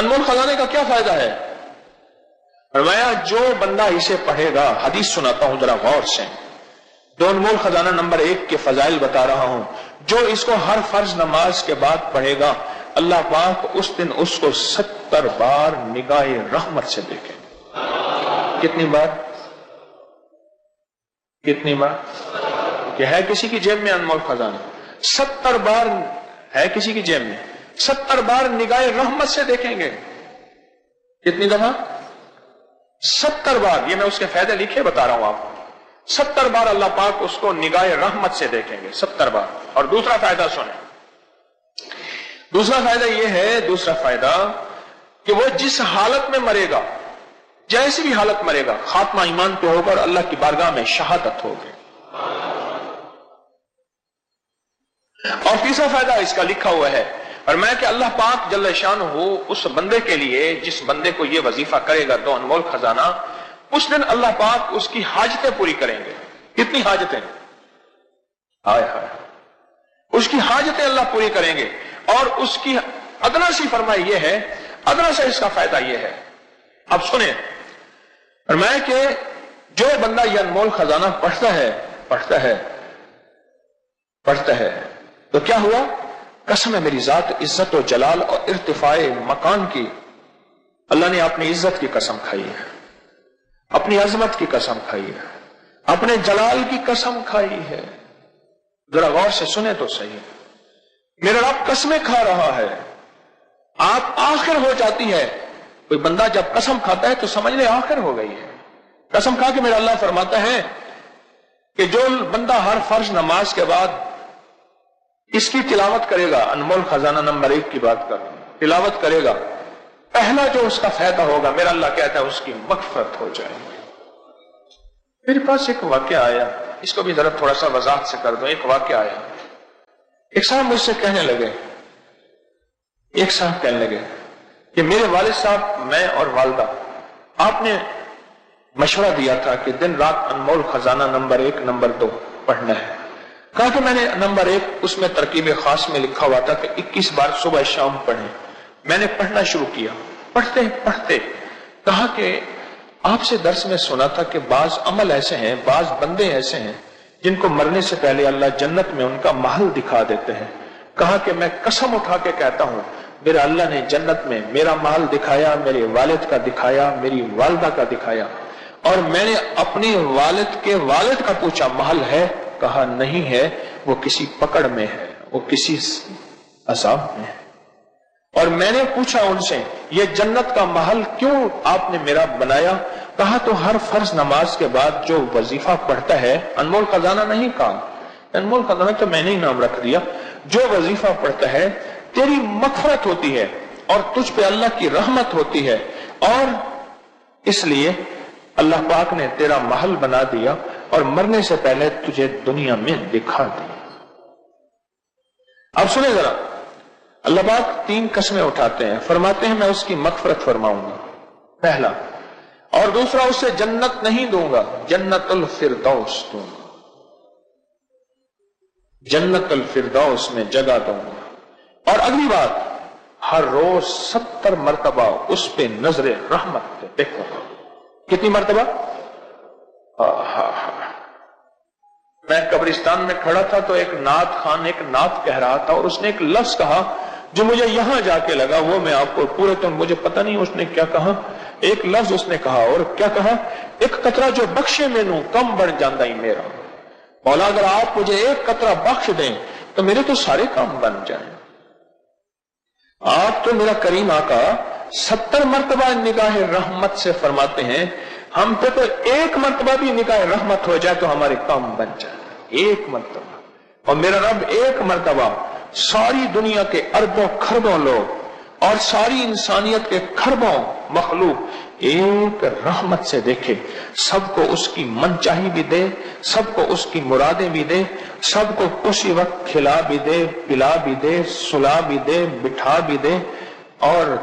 انمول خزانے کا کیا فائدہ ہے؟ فرمایا جو بندہ اسے پڑھے گا، حدیث سناتا ہوں ذرا غور سے، دو انمول خزانہ نمبر 1 کے فضائل بتا رہا ہوں، جو اس کو ہر فرض نماز کے بعد پڑھے گا اللہ پاک اس دن اس کو 70 بار نگاہ رحمت سے دیکھیں۔ کتنی بار؟ کتنی بار؟ کہ ہے کسی کی جیب میں انمول خزانہ؟ 70 بار ہے کسی کی جیب میں، 70 بار نگاہ رحمت سے دیکھیں گے۔ کتنی دفعہ؟ 70 بار۔ یہ میں اس کے فائدے لکھے بتا رہا ہوں آپ کو۔ 70 بار اللہ پاک اس کو نگاہ رحمت سے دیکھیں گے، 70 بار۔ اور دوسرا فائدہ سنیں، دوسرا فائدہ یہ ہے، دوسرا فائدہ کہ وہ جس حالت میں مرے گا، جیسی بھی حالت مرے گا، خاتمہ ایمان پہ ہوگا اور اللہ کی بارگاہ میں شہادت ہوگی۔ اور تیسرا فائدہ اس کا لکھا ہوا ہے، اور میں کہ اللہ پاک جل شانہ اس بندے کے لیے جس بندے کو یہ وظیفہ کرے گا دو انمول خزانہ، اس دن اللہ پاک اس کی حاجتیں پوری کریں گے۔ کتنی حاجتیں؟ ہائے ہائے، اس کی حاجتیں اللہ پوری کریں گے۔ اور اس کی ادنا سی فرمائی یہ ہے، ادنا سے اس کا فائدہ یہ ہے، اب سنیں، فرمایا کہ جو بندہ یہ انمول خزانہ پڑھتا ہے تو کیا ہوا؟ قسم ہے میری ذات عزت و جلال اور ارتفاع مکان کی، اللہ نے اپنی عزت کی قسم کھائی ہے، اپنی عظمت کی قسم کھائی ہے، اپنے جلال کی قسم کھائی ہے۔ ذرا غور سے سنیں تو صحیح، میرا رب قسمیں کھا رہا ہے، آپ آخر ہو جاتی ہے۔ کوئی بندہ جب قسم کھاتا ہے تو سمجھ لے آخر ہو گئی ہے۔ قسم کھا کے میرا اللہ فرماتا ہے کہ جو بندہ ہر فرض نماز کے بعد اس کی تلاوت کرے گا، انمول خزانہ نمبر 1 کی بات کر رہا ہوں، تلاوت کرے گا، پہلا جو اس کا فائدہ ہوگا، میرا اللہ کہتا ہے اس کی مغفرت ہو جائے گی۔ میرے پاس ایک واقعہ آیا، اس کو بھی ذرا تھوڑا سا وضاحت سے کر دوں۔ ایک واقعہ آیا، ایک صاحب مجھ سے کہنے لگے کہ میرے والد صاحب، میں اور والدہ، آپ نے مشورہ دیا تھا کہ دن رات انمول خزانہ نمبر 1 نمبر 2 پڑھنا ہے۔ کہا کہ میں نے نمبر 1 اس میں ترکیب خاص میں لکھا ہوا تھا کہ 21 بار صبح شام پڑھیں۔ میں نے پڑھنا شروع کیا، پڑھتے کہا کہ آپ سے درس میں سنا تھا کہ بعض عمل ایسے ہیں، بعض بندے ایسے ہیں جن کو مرنے سے پہلے اللہ جنت میں ان کا محل دکھا دیتے ہیں۔ کہا کہ میں قسم اٹھا کے کہتا ہوں میرا اللہ نے جنت میں میرا محل دکھایا، میرے والد کا دکھایا، میری والدہ کا دکھایا، اور میں نے اپنی والد کے والد کا پوچھا محل ہے؟ کہا نہیں ہے، وہ کسی پکڑ میں ہے، وہ کسی عذاب میں ہے۔ اور میں نے پوچھا ان سے یہ جنت کا محل کیوں آپ نے میرا بنایا؟ کہا تو ہر فرض نماز کے بعد جو وظیفہ پڑھتا ہے، انمول خزانہ نہیں کہا، انمول خزانہ تو میں نے ہی نام رکھ دیا، جو وظیفہ پڑھتا ہے تیری مغفرت ہوتی ہے اور تجھ پہ اللہ کی رحمت ہوتی ہے، اور اس لیے اللہ پاک نے تیرا محل بنا دیا اور مرنے سے پہلے تجھے دنیا میں دکھا دیا۔ اب سنیں ذرا، اللہ پاک 3 قسمیں اٹھاتے ہیں، فرماتے ہیں میں اس کی مغفرت فرماؤں گا، پہلا، اور دوسرا اسے جنت نہیں دوں گا، جنت الفردوس دوں گا، جنت الفردوس میں جگہ دوں گا، اور اگلی بات ہر روز 70 مرتبہ اس پہ نظر رحمت دیکھوں گا۔ کتنی مرتبہ؟ میں قبرستان میں کھڑا تھا تو ایک نعت خان ایک نعت کہہ رہا تھا، اور اس نے ایک لفظ کہا جو مجھے یہاں جا کے لگا، وہ میں آپ کو پورے تو مجھے پتہ نہیں اس نے کیا کہا، ایک لفظ اس نے کہا، اور کیا کہا؟ ایک قطرہ جو بخشے میں نوں کم بڑھ جاندہ ہی میرا، مولا اگر آپ مجھے ایک قطرہ بخش دیں تو میرے تو سارے کام بن جائیں۔ آپ تو میرا کریم آقا 70 مرتبہ نگاہ رحمت سے فرماتے ہیں، ہم پہ تو ایک مرتبہ بھی نگاہ رحمت ہو جائے تو ہمارے کام بن جائے، ایک مرتبہ۔ اور میرا رب ایک مرتبہ ساری دنیا کے اربوں کھربوں لوگ اور ساری انسانیت کے کھربوں مخلوق ایک رحمت سے دیکھے، سب کو اس کی من چاہی بھی دے، سب کو اس کی مرادیں بھی دے، سب کو اسی وقت کھلا بھی دے، پلا بھی دے، سلا بھی دے، بٹھا بھی دے، اور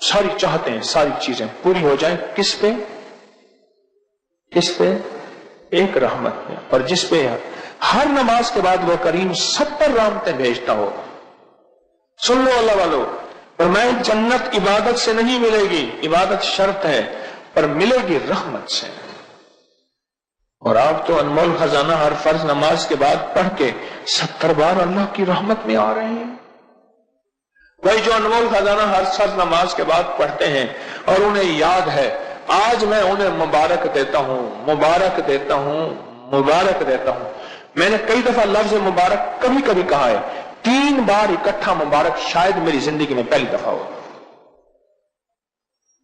ساری چاہتیں ساری چیزیں پوری ہو جائیں، کس پہ؟ ایک رحمت میں، اور جس پہ ہر نماز کے بعد وہ کریم 70 رحمتیں بھیجتا ہوگا۔ سن لو اللہ والو، اور میں جنت عبادت سے نہیں ملے گی، عبادت شرط ہے، پر ملے گی رحمت سے۔ اور آپ تو انمول خزانہ ہر فرض نماز کے بعد پڑھ کے 70 بار اللہ کی رحمت میں آ رہے ہیں۔ بھائی جو انمول خزانہ ہر فرض نماز کے بعد پڑھتے ہیں اور انہیں یاد ہے، آج میں انہیں مبارک دیتا ہوں، مبارک دیتا ہوں، مبارک دیتا ہوں۔ میں نے کئی دفعہ لفظ مبارک کبھی کبھی کہا ہے، 3 بار اکٹھا مبارک شاید میری زندگی میں پہلی دفعہ ہو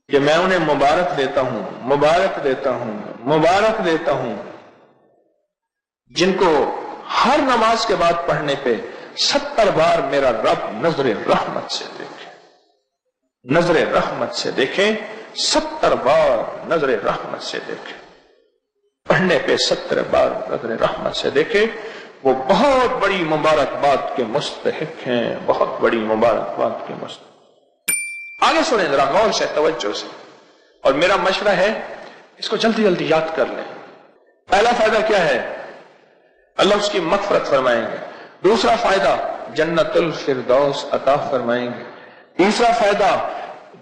کہ میں انہیں مبارک دیتا ہوں، مبارک دیتا ہوں، مبارک دیتا ہوں، جن کو ہر نماز کے بعد پڑھنے پہ 70 بار میرا رب نظر رحمت سے دیکھے، نظر رحمت سے دیکھے، 70 بار نظر رحمت سے دیکھے، پڑھنے پہ 70 بار نظر رحمت سے دیکھے، وہ بہت بڑی مبارکباد کے مستحق ہیں، بہت بڑی مبارکباد کے مستحق۔ آگے سنیں ذرا غور سے، توجہ سے، اور میرا مشورہ ہے اس کو جلدی جلدی یاد کر لیں۔ پہلا فائدہ کیا ہے؟ اللہ اس کی مغفرت فرمائیں گے۔ دوسرا فائدہ جنت الفردوس عطا فرمائیں گے۔ تیسرا فائدہ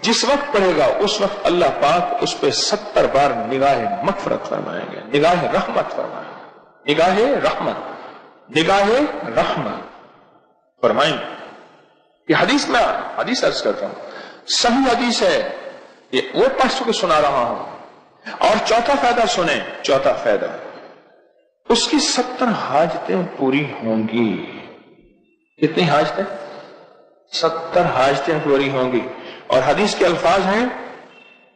جس وقت پڑھے گا اس وقت اللہ پاک اس پہ 70 بار نگاہ مغفرت فرمائیں گے، نگاہ رحمت فرمائیں گے، نگاہ رحمت، نگاہ رحمت فرمائیں گے۔ یہ حدیث میں حدیث عرض کرتا ہوں، صحیح حدیث ہے، یہ وہ پڑھ کے سنا رہا ہوں۔ اور چوتھا فائدہ سنیں، چوتھا فائدہ اس کی 70 حاجتیں پوری ہوں گی۔ کتنی حاجتیں؟ 70 حاجتیں پوری ہوں گی۔ اور حدیث کے الفاظ ہیں،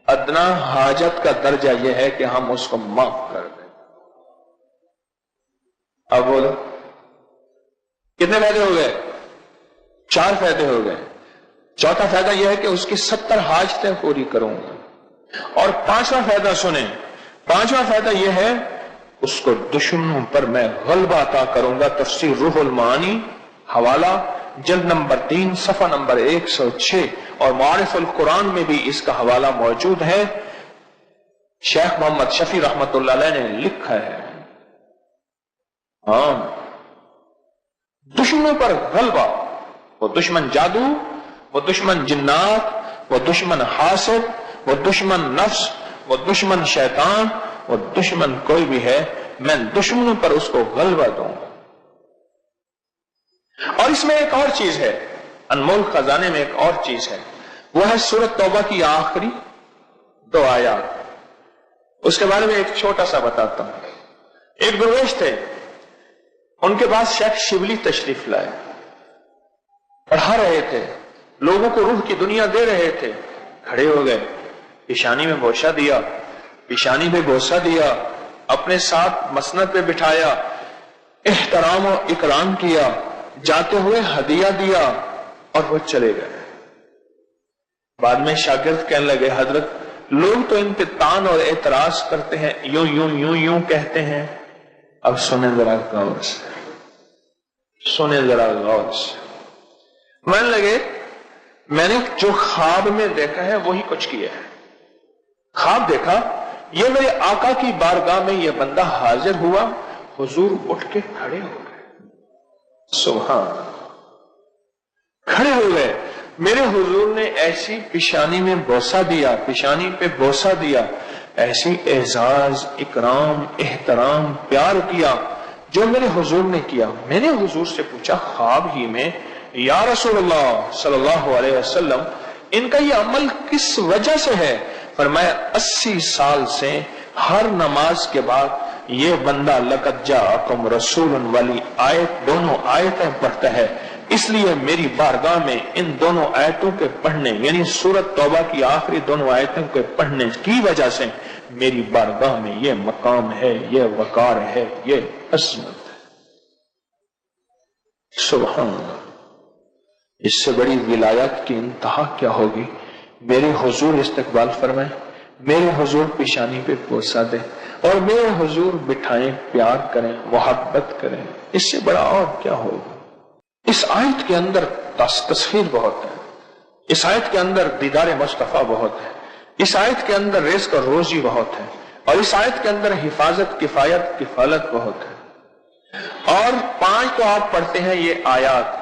ادنا حاجت کا درجہ یہ ہے کہ ہم اس کو معاف کر دیں۔ اب بولو کتنے فائدے ہو گئے؟ 4 فائدے ہو گئے۔ چوتھا فائدہ یہ ہے کہ اس کی 70 حاجتیں پوری کروں گا۔ اور 5واں فائدہ سنیں، 5واں فائدہ یہ ہے اس کو دشمنوں پر میں غلبہ عطا کروں گا۔ تفسیر روح المعانی، حوالہ جلد نمبر 3 صفحہ نمبر 106، اور معارف القرآن میں بھی اس کا حوالہ موجود ہے۔ شیخ محمد شفیع رحمت اللہ علیہ نے لکھا ہے، ہاں دشمنوں پر غلبہ، وہ دشمن جادو، وہ دشمن جنات، وہ دشمن حاسد، وہ دشمن نفس، وہ دشمن شیطان، وہ دشمن کوئی بھی ہے، میں دشمنوں پر اس کو غلبہ دوں گا۔ اور اس میں ایک اور چیز ہے، انمول خزانے میں ایک اور چیز ہے، وہ ہے سورۃ توبہ کی آخری 2 آیات۔ اس کے بارے میں ایک چھوٹا سا بتاتا ہوں۔ ایک درویش تھے، ان کے پاس شیخ شبلی تشریف لائے، پڑھا رہے تھے، لوگوں کو روح کی دنیا دے رہے تھے۔ کھڑے ہو گئے، پیشانی میں بوسہ دیا، پیشانی پہ بوسہ دیا، اپنے ساتھ مسند پہ بٹھایا، احترام و اکرام کیا، جاتے ہوئے ہدیہ دیا، اور وہ چلے گئے۔ بعد میں شاگرد کہنے لگے، حضرت لوگ تو ان پہ تان اور اعتراض کرتے ہیں، یوں یوں یوں یوں کہتے ہیں۔ اب سنیں ذرا غور سے، سنیں ذرا غور سے۔ مان لگے میں نے جو خواب میں دیکھا ہے وہی کچھ کیا ہے۔ خواب دیکھا، یہ میرے آقا کی بارگاہ میں یہ بندہ حاضر ہوا، حضور اٹھ کے کھڑے ہو گئے، سبحان، کھڑے ہو گئے، میرے حضور نے ایسی پیشانی میں بوسہ دیا، پیشانی پہ بوسہ دیا، ایسی اعزاز، اکرام، احترام، پیار کیا جو میرے حضور نے کیا۔ میں نے حضور سے پوچھا خواب ہی میں، یا رسول اللہ صلی اللہ علیہ وسلم، ان کا یہ عمل کس وجہ سے ہے؟ فرمایا 80 سال سے ہر نماز کے بعد یہ بندہ لقد جاءکم رسول والی آیت، دونوں آیتیں پڑھتا ہے، اس لیے میری بارگاہ میں ان دونوں آیتوں کے پڑھنے، یعنی سورۃ توبہ کی آخری دونوں آیتوں کے پڑھنے کی وجہ سے میری بارگاہ میں یہ مقام ہے، یہ وقار ہے، یہ عظمت ہے۔ سبحان اللہ، اس سے بڑی ولایت کی انتہا کیا ہوگی؟ میرے حضور استقبال فرمائیں، میرے حضور پیشانی پہ بوسہ دیں، اور میرے حضور بٹھائیں، پیار کریں، محبت کریں، اس سے بڑا اور کیا ہوگا؟ اس آیت کے اندر تصویر بہت ہے، اس آیت کے اندر دیدار مصطفیٰ بہت ہے، اس آیت کے اندر رزق اور روزی بہت ہے، اور اس آیت کے اندر حفاظت، کفایت، کفالت بہت ہے۔ اور 5 تو آپ پڑھتے ہیں یہ آیات،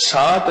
7